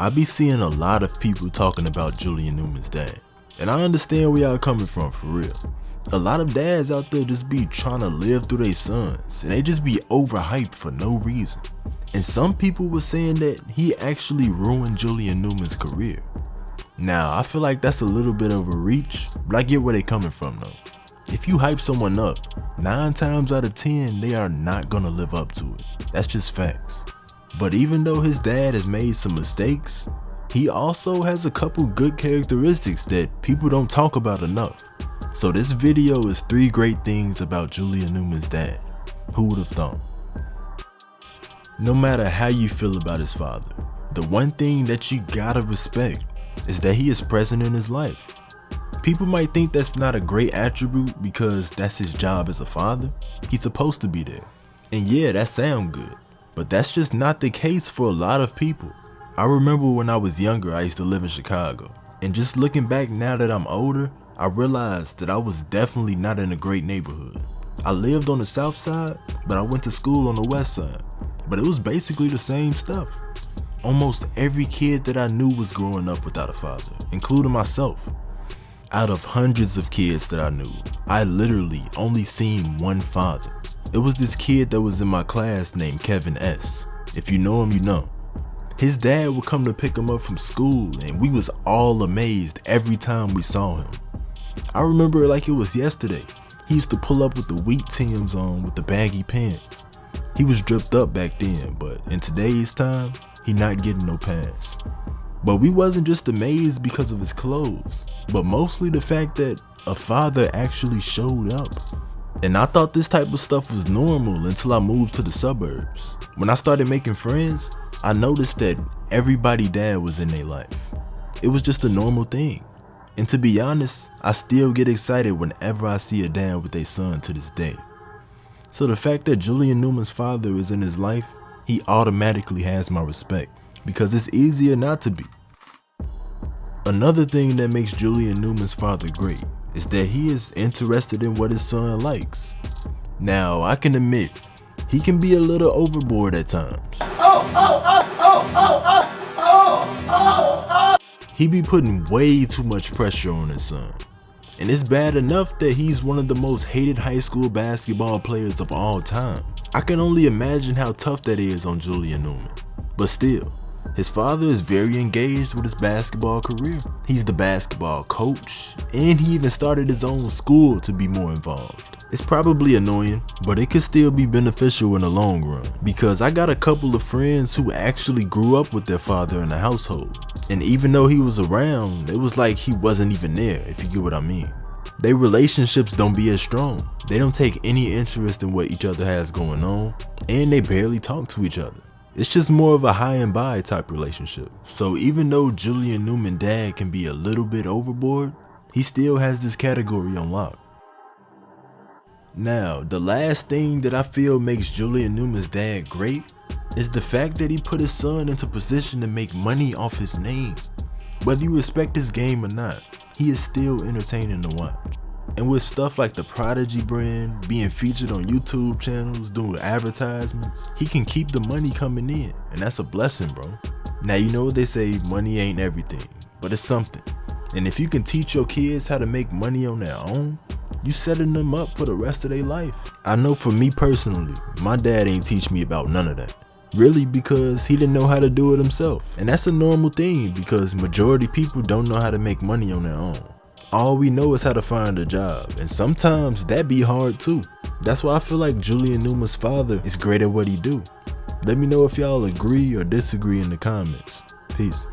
I be seeing a lot of people talking about Julian Newman's dad, and I understand where y'all coming from for real. A lot of dads out there just be trying to live through their sons, and they just be overhyped for no reason. And some people were saying that he actually ruined Julian Newman's career. Now, I feel like that's a little bit of a reach, but I get where they coming from though. If you hype someone up, 9 times out of 10, they are not gonna live up to it. That's just facts. But even though his dad has made some mistakes, he also has a couple good characteristics that people don't talk about enough. So this video is 3 great things about Julian Newman's dad. Who would have thought? No matter how you feel about his father, the one thing that you gotta respect is that he is present in his life. People might think that's not a great attribute because that's his job as a father. He's supposed to be there. And yeah, that sounds good, but that's just not the case for a lot of people. I remember when I was younger, I used to live in Chicago. And just looking back now that I'm older, I realized that I was definitely not in a great neighborhood. I lived on the south side, but I went to school on the west side. But it was basically the same stuff. Almost every kid that I knew was growing up without a father, including myself. Out of hundreds of kids that I knew, I literally only seen one father. It was this kid that was in my class named Kevin S. If you know him, you know. His dad would come to pick him up from school, and we was all amazed every time we saw him. I remember it like it was yesterday. He used to pull up with the wheat Timbs on with the baggy pants. He was dripped up back then, but in today's time, he not getting no pass. But we wasn't just amazed because of his clothes, but mostly the fact that a father actually showed up. And I thought this type of stuff was normal until I moved to the suburbs. When I started making friends, I noticed that everybody's dad was in their life. It was just a normal thing. And to be honest, I still get excited whenever I see a dad with their son to this day. So the fact that Julian Newman's father is in his life, he automatically has my respect because it's easier not to be. Another thing that makes Julian Newman's father great is that he is interested in what his son likes. Now, I can admit, he can be a little overboard at times. He be putting way too much pressure on his son. And it's bad enough that he's one of the most hated high school basketball players of all time. I can only imagine how tough that is on Julian Newman. But still, his father is very engaged with his basketball career. He's the basketball coach, and he even started his own school to be more involved. It's probably annoying, but it could still be beneficial in the long run, because I got a couple of friends who actually grew up with their father in the household. And even though he was around, it was like he wasn't even there, if you get what I mean. Their relationships don't be as strong. They don't take any interest in what each other has going on, and they barely talk to each other. It's just more of a high and by type relationship. So even though Julian Newman's dad can be a little bit overboard, he still has this category on lock. Now, the last thing that I feel makes Julian Newman's dad great is the fact that he put his son into position to make money off his name. Whether you respect his game or not, he is still entertaining to watch. And with stuff like the Prodigy brand, being featured on YouTube channels, doing advertisements, he can keep the money coming in, and that's a blessing, bro. Now, you know what they say, money ain't everything, but it's something. And if you can teach your kids how to make money on their own, you setting them up for the rest of their life. I know for me personally, my dad ain't teach me about none of that. Really, because he didn't know how to do it himself. And that's a normal thing because majority people don't know how to make money on their own. All we know is how to find a job, and sometimes that be hard too. That's why I feel like Julian Newman's father is great at what he do. Let me know if y'all agree or disagree in the comments. Peace.